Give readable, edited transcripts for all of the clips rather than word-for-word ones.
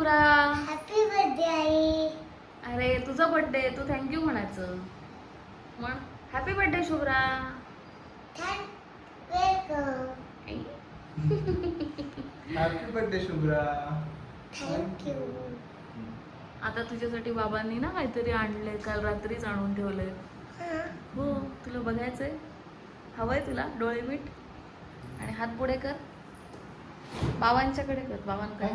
Shubhra. Happy birthday आई. अरे तुझा birthday, तू thank you म्हणायचं. म्हण happy birthday Shubhra. Welcome. Happy birthday Shubhra. Thank you. आता तुझ्यासाठी बाबांनी ना काहीतरी आणलंय, काल रात्रीच आणून ठेवलंय. हो, तुला बघायचंय? हवंय तुला? डोळे मीट आणि हात पुढे कर. बाबांच्याकडे कर, बाबांकडे.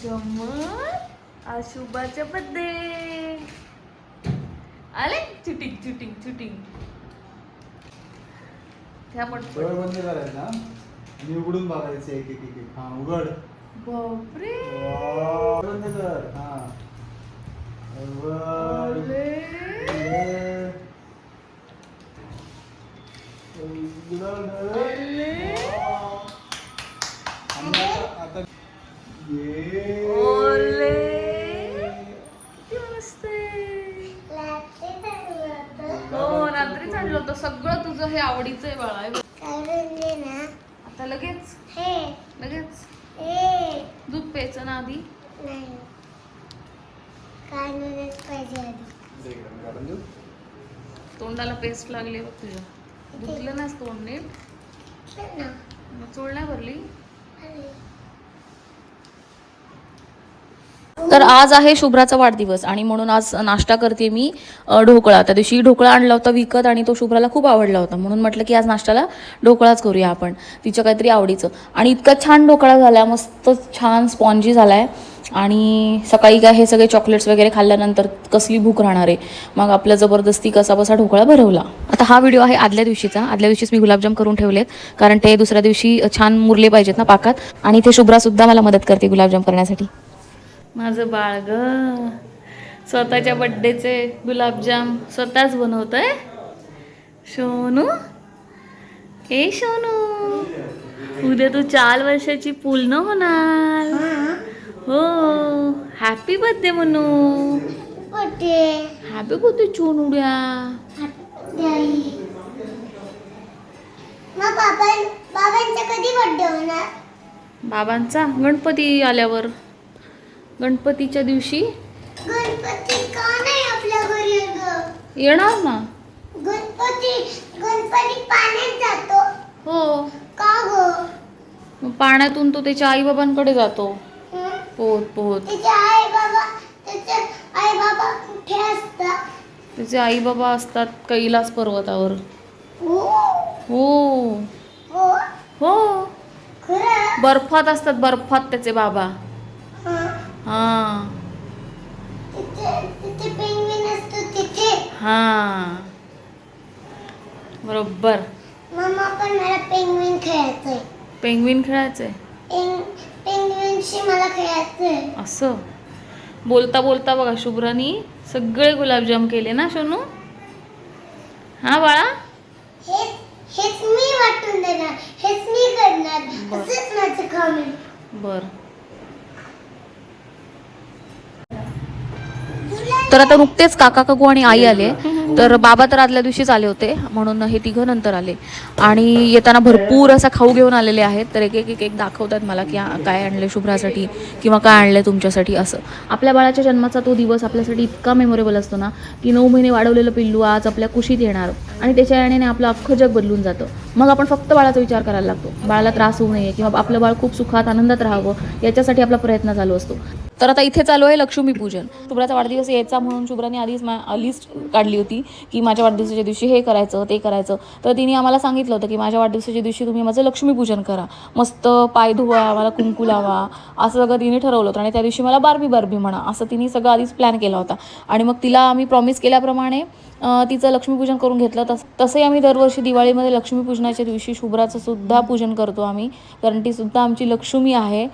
जमत आज शुभाचा बर्थडे. आले चुटिंग चुटिंग चुटिंग. त्या पण डोळे बंद करायचे ना आणि उघडून बघायचे एक एक एक. हा उघड. बापरे. बंद कर. हा आता हो रात्रीच आणलं होतं. सगळं तुझं हे आवडीचं आहे बाळा. आता लगेच लगेच दूध प्यायचं ना आधी. तोंडाला पेस्ट लागली बघ तुझ्या. धुतलं नाच तोंड नीट. चोळ नाही भरली. तर आज आहे शुभ्राचा वाढदिवस आणि म्हणून आज नाश्ता करते मी ढोकळा. त्या दिवशी ढोकळा आणला होता विकत आणि तो शुभ्राला खूप आवडला होता, म्हणून म्हटलं की आज नाश्त्याला ढोकळाच करूया आपण, तिच्या काहीतरी आवडीचं. आणि इतका छान ढोकळा झाला, मस्त छान स्पॉन्जी झाला आहे. आणि सकाळी काय हे सगळे चॉकलेट्स वगैरे खाल्ल्यानंतर कसली भूक राहणार आहे, मग आपल्या जबरदस्ती कसा बसा ढोकळा भरवला. आता हा व्हिडिओ आहे आदल्या दिवशीचा. आदल्या दिवशीच मी गुलाबजाम करून ठेवलेत, कारण ते दुसऱ्या दिवशी छान मुरले पाहिजेत ना पाकात. आणि ते शुभ्रासुद्धा मला मदत करते गुलाबजाम करण्यासाठी. माझं बाळ ग स्वतःच्या बड्डेचे गुलाबजाम स्वतःच बनवत आहे. सोनू, ए सोनू, उद्या तू 4 वर्षाची पूर्ण होणार. हो, हॅपी बर्थडे म्हणू. हॅपी बर्थडे सोनूड्या. बाबांचा कधी बर्थडे होणार? बाबांचा गणपती आल्यावर, गणपतीच्या दिवशी. गणपती का नाही आपल्या घरी येणार ना. गणपती पाण्यात जातो. हो, का गो? पाण्यातून तो त्याच्या आई बाबांकडे जातो पोहत पोहत. त्याचे आई बाबा कुठे असतात? त्याचे आई बाबा असतात कैलास पर्वतावर. हो हो हो, खरं? बर्फात असतात, बर्फात त्याचे बाबा. हा तिथे पेंग्विन असतो तिथे. हा बरोबर. मम्मा पण मला पेंग्विन खेळायचंय. पेंग्विन खेळायचंय. पेंग्विनशी मला खेळायचंय. असं बोलता बोलता बघा शुभ्रानी सगळे गुलाबजाम केले ना सोनू. हा बाळा, हेच मी वाटून देणार, हेच मी करणार. असंच माझं कमेंट. बर. तर आता नुकतेच काका काकू आणि आई आले. तर बाबा तर आदल्या दिवशीच आले होते, म्हणून हे तिघं नंतर आले. आणि येताना भरपूर असा खाऊ घेऊन आलेले आहेत. तर एक एक एक दाखवतात मला की काय आणले शुभ्रासाठी किंवा काय आणले तुमच्यासाठी. असं आपल्या बाळाच्या जन्माचा तो दिवस आपल्यासाठी इतका मेमोरेबल असतो ना, की 9 महिने वाढवलेलं पिल्लू आज आपल्या कुशीत येणार आणि त्याच्या याने आपलं अख्खं जग बदलून जातं. मग आपण फक्त बाळाचा विचार करायला लागतो, बाळाला त्रास होऊ नये किंवा आपलं बाळ खूप सुखात आनंदात राहावं याच्यासाठी आपला प्रयत्न चालू असतो. तर आता इथे चालू आहे लक्ष्मीपूजन. शुभ्राचा वाढदिवस यायचा म्हणून शुभ्राने आधीच लिस्ट काढली होती की माझ्या वाढदिवसाच्या दिवशी हे करायचं ते करायचं. तर तिने आम्हाला सांगितलं होतं की माझ्या वाढदिवसाच्या दिवशी तुम्ही माझं लक्ष्मीपूजन करा, मस्त पाय धुवा, मला कुंकू लावा, असं सगळं तिने ठरवलं होतं. आणि त्या दिवशी मला बार्बी म्हणा असं तिने सगळं आधीच प्लॅन केला होता. आणि मग तिला आम्ही प्रॉमिस केल्याप्रमाणे तिचं लक्ष्मीपूजन करून घेतलं. तसंही आम्ही दरवर्षी दिवाळीमध्ये लक्ष्मीपूजनाच्या दिवशी शुभ्राचं सुद्धा पूजन करतो आम्ही, कारण ती सुद्धा आमची लक्ष्मी आहे.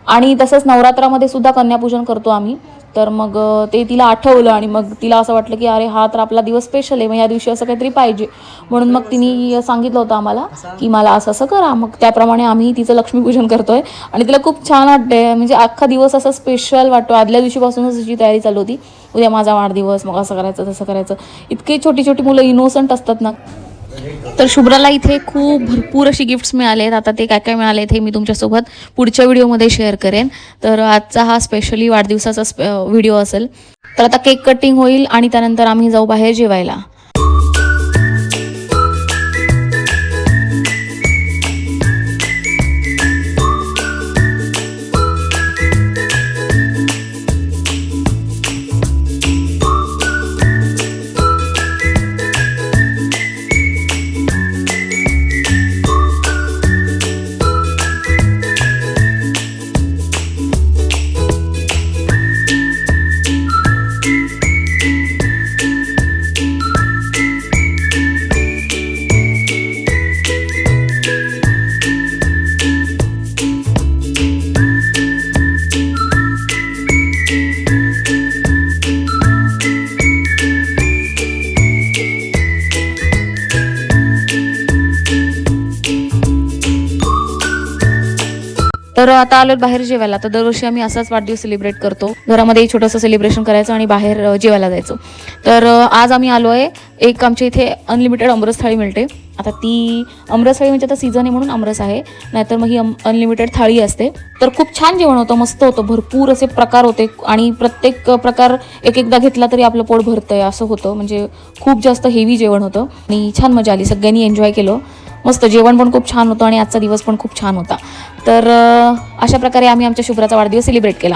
आणि तसंच नवरात्रामध्ये सुद्धा कन्यापूजन करतो आम्ही. तर मग ते तिला आठवलं आणि मग तिला असं वाटलं की अरे हा तर आपला दिवस स्पेशल आहे, मग या दिवशी असं काहीतरी पाहिजे. म्हणून मग तिने सांगितलं होतं आम्हाला की मला असं असं करा. मग त्याप्रमाणे आम्ही तिचं लक्ष्मीपूजन करतोय आणि तिला खूप छान वाटतंय. म्हणजे अख्खा दिवस असा स्पेशल वाटतो. आदल्या दिवशीपासूनच तिची तयारी चालू होती, उद्या माझा वाढदिवस, मग असं करायचं तसं करायचं. इतकी छोटी छोटी मुलं इनोसंट असतात ना. तर शुभ्राला इथे खूप भरपूर अशी गिफ्ट्स मिळाले आहेत. आता ते काय काय मिळाले हे मी तुमच्यासोबत पुढच्या व्हिडिओमध्ये शेअर करेन. तर आजचा हा स्पेशली वाढदिवसाचा व्हिडिओ असेल. तर आता केक कटिंग होईल आणि त्यानंतर आम्ही जाऊ बाहेर जेवायला. तर आता आलो बाहेर जेवायला. तर दरवर्षी आम्ही असाच वाढदिवस सेलिब्रेट करतो. घरामध्ये छोटंसं सेलिब्रेशन करायचं आणि बाहेर जेवायला जायचो. तर आज आम्ही आलो आहे. एक आमच्या इथे अनलिमिटेड आमरस थाळी मिळते. आता ती आमरस थाळी म्हणजे आता सीझन आहे म्हणून आमरस आहे, नाहीतर मग ही अनलिमिटेड थाळी असते. तर खूप छान जेवण होतं, मस्त होतं, भरपूर असे प्रकार होते आणि प्रत्येक प्रकार एकदा घेतला तरी आपलं पोट भरतंय असं होतं. म्हणजे खूप जास्त हेवी जेवण होतं आणि छान मजा आली. सगळ्यांनी एन्जॉय केलं. मस्त जेवण पण खूप छान होतं आणि आजचा दिवस पण खूप छान होता. तर अशा प्रकारे आम्ही आमच्या शुभ्राचा वाढदिवस सेलिब्रेट केला.